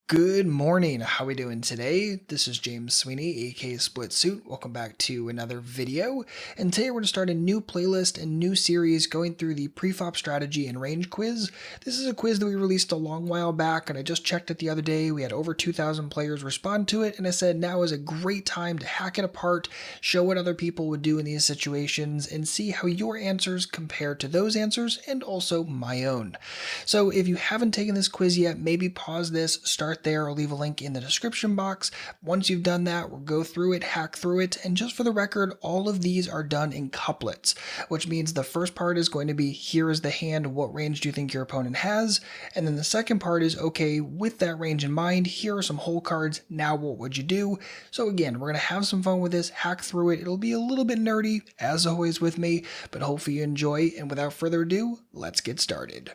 Good morning. How we doing today? This is James Sweeney, aka SplitSuit. Welcome back to another video. And today we're going to start a new playlist and new series going through the Preflop strategy and range quiz. This is a quiz that we released a long while back, and I just checked it the other day. We had over 2,000 players respond to it, and I said now is a great time to hack it apart, show what other people would do in these situations, and see how your answers compare to those answers and also my own. So if you haven't taken this quiz yet, maybe pause this, start there, or leave a link in the description box. Once you've done that, we'll go through it, hack through it, and just for the record, all of these are done in couplets, which means the first part is going to be, here is the hand, what range do you think your opponent has? And then the second part is, okay, with that range in mind, here are some whole cards, now what would you do? So again, we're going to have some fun with this, hack through it. It'll be a little bit nerdy, as always with me, but hopefully you enjoy, and without further ado, let's get started.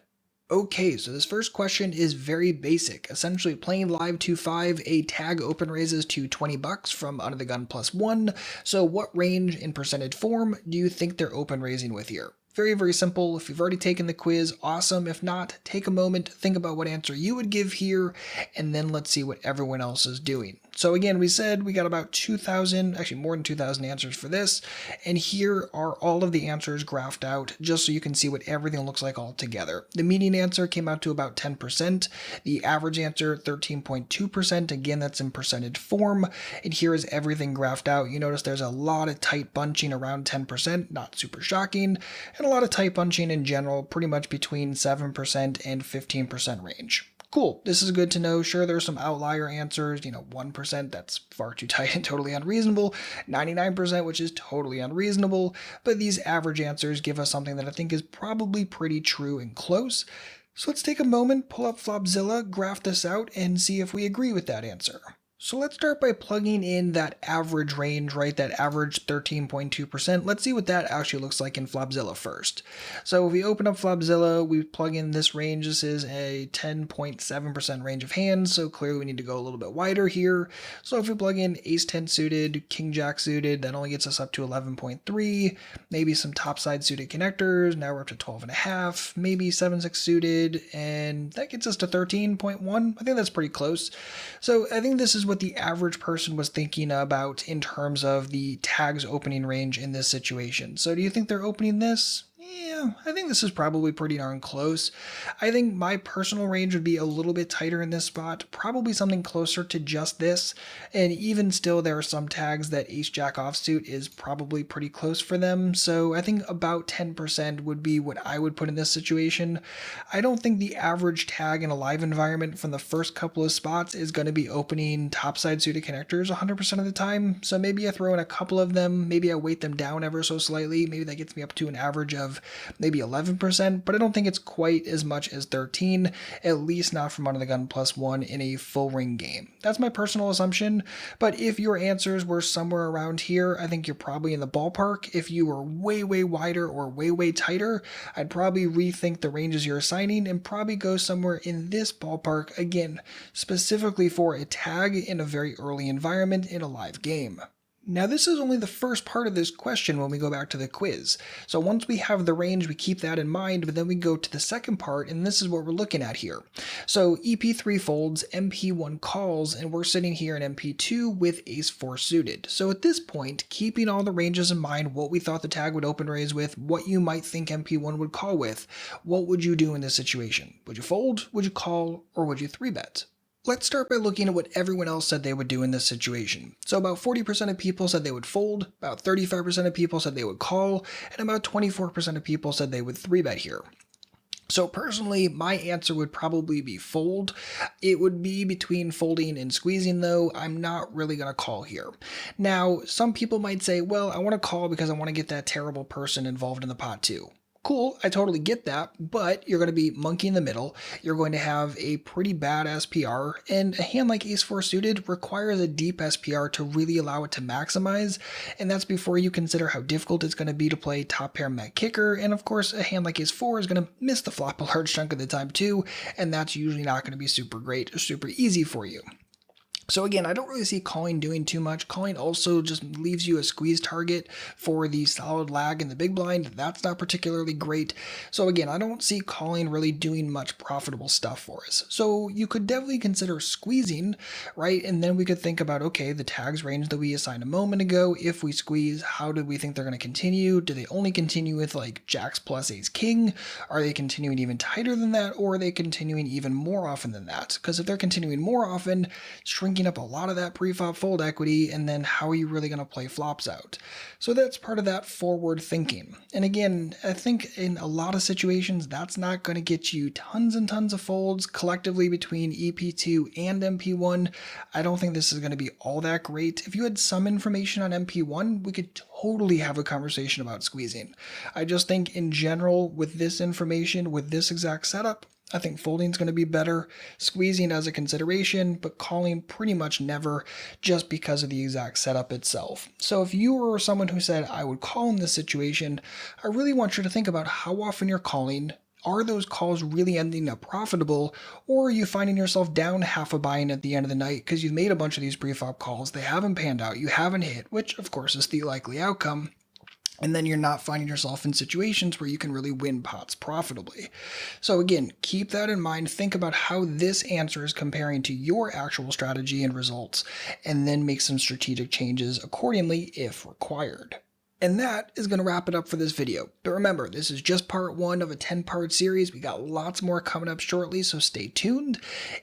Okay, so this first question is very basic. Essentially, playing live 2-5, a tag open raises to 20 bucks from Under the Gun +1. So what range in percentage form do you think they're open raising with here? Very, very simple. If you've already taken the quiz, awesome. If not, take a moment, think about what answer you would give here, and then let's see what everyone else is doing. So again, we said we got about 2,000, actually more than 2,000 answers for this, and here are all of the answers graphed out just so you can see what everything looks like all together. The median answer came out to about 10%, the average answer 13.2%, again that's in percentage form, and here is everything graphed out. You notice there's a lot of tight bunching around 10%, not super shocking, and a lot of tight bunching in general, pretty much between 7% and 15% range. Cool, this is good to know. Sure, there's some outlier answers, 1%, that's far too tight and totally unreasonable, 99%, which is totally unreasonable, but these average answers give us something that I think is probably pretty true and close. So let's take a moment, pull up Bobzilla, graph this out, and see if we agree with that answer. So let's start by plugging in that average range, right? That average 13.2%. Let's see what that actually looks like in Bobzilla first. So if we open up Bobzilla, we plug in this range. This is a 10.7% range of hands, so clearly we need to go a little bit wider here. So if we plug in Ace-10 suited, King-Jack suited, that only gets us up to 11.3, maybe some topside suited connectors, now we're up to 12.5, maybe 7-6 suited, and that gets us to 13.1. I think that's pretty close. So I think this is what the average person was thinking about in terms of the tags opening range in this situation. So do you think they're opening this? Yeah, I think this is probably pretty darn close. I think my personal range would be a little bit tighter in this spot, probably something closer to just this, and even still there are some tags that Ace-Jack offsuit is probably pretty close for them, so I think about 10% would be what I would put in this situation. I don't think the average tag in a live environment from the first couple of spots is going to be opening topside suited connectors 100% of the time, so maybe I throw in a couple of them, maybe I weight them down ever so slightly, maybe that gets me up to an average of maybe 11%, but I don't think it's quite as much as 13, at least not from Under the Gun +1 in a full ring game. That's my personal assumption, but if your answers were somewhere around here, I think you're probably in the ballpark. If you were way, way wider or way, way tighter, I'd probably rethink the ranges you're assigning and probably go somewhere in this ballpark, again, specifically for a tag in a very early environment in a live game. Now this is only the first part of this question when we go back to the quiz. So once we have the range, we keep that in mind, but then we go to the second part, and this is what we're looking at here. So EP3 folds, MP1 calls, and we're sitting here in MP2 with Ace-4 suited. So at this point, keeping all the ranges in mind, what we thought the tag would open raise with, what you might think MP1 would call with, what would you do in this situation? Would you fold, would you call, or would you 3-bet? Let's start by looking at what everyone else said they would do in this situation. So about 40% of people said they would fold, about 35% of people said they would call, and about 24% of people said they would 3-bet here. So personally, my answer would probably be fold. It would be between folding and squeezing though. I'm not really going to call here. Now, some people might say, well, I want to call because I want to get that terrible person involved in the pot too. Cool, I totally get that, but you're going to be monkey in the middle, you're going to have a pretty bad SPR, and a hand like Ace-4 suited requires a deep SPR to really allow it to maximize, and that's before you consider how difficult it's going to be to play top pair Met Kicker, and of course a hand like Ace-4 is going to miss the flop a large chunk of the time too, and that's usually not going to be super great or super easy for you. So again, I don't really see calling doing too much. Calling also just leaves you a squeeze target for the solid lag in the big blind. That's not particularly great. So again, I don't see calling really doing much profitable stuff for us. So you could definitely consider squeezing, right? And then we could think about, okay, the tags range that we assigned a moment ago, if we squeeze, how do we think they're going to continue? Do they only continue with like jacks plus ace king? Are they continuing even tighter than that? Or are they continuing even more often than that? Because if they're continuing more often, shrinking up a lot of that pre-flop fold equity, and then how are you really going to play flops out? So that's part of that forward thinking. And again, I think in a lot of situations, that's not going to get you tons and tons of folds collectively between EP2 and MP1. I don't think this is going to be all that great. If you had some information on MP1, we could totally have a conversation about squeezing. I just think in general, with this information, with this exact setup, I think folding is going to be better, squeezing as a consideration, but calling pretty much never, just because of the exact setup itself. So if you were someone who said, I would call in this situation, I really want you to think about how often you're calling. Are those calls really ending up profitable, or are you finding yourself down half a buy-in at the end of the night because you've made a bunch of these preflop calls, they haven't panned out, you haven't hit, which of course is the likely outcome, and then you're not finding yourself in situations where you can really win pots profitably. So again, keep that in mind. Think about how this answer is comparing to your actual strategy and results, and then make some strategic changes accordingly if required. And that is going to wrap it up for this video. But remember, this is just part 1 of a 10-part series. We got lots more coming up shortly, so stay tuned.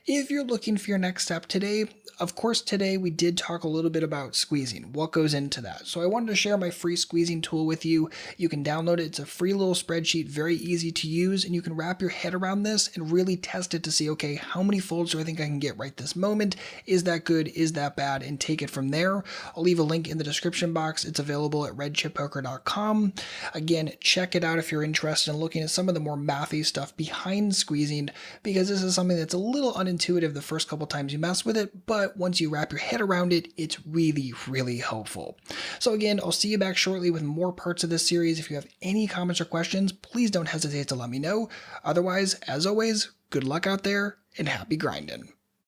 If you're looking for your next step today, of course today we did talk a little bit about squeezing, what goes into that. So I wanted to share my free squeezing tool with you. You can download it. It's a free little spreadsheet, very easy to use, and you can wrap your head around this and really test it to see, okay, how many folds do I think I can get right this moment? Is that good? Is that bad? And take it from there. I'll leave a link in the description box. It's available at redchippoker.com. Again, check it out if you're interested in looking at some of the more mathy stuff behind squeezing, because this is something that's a little unintuitive the first couple times you mess with it, but once you wrap your head around it, it's really, really helpful. So again, I'll see you back shortly with more parts of this series. If you have any comments or questions, please don't hesitate to let me know. Otherwise, as always, good luck out there and happy grinding.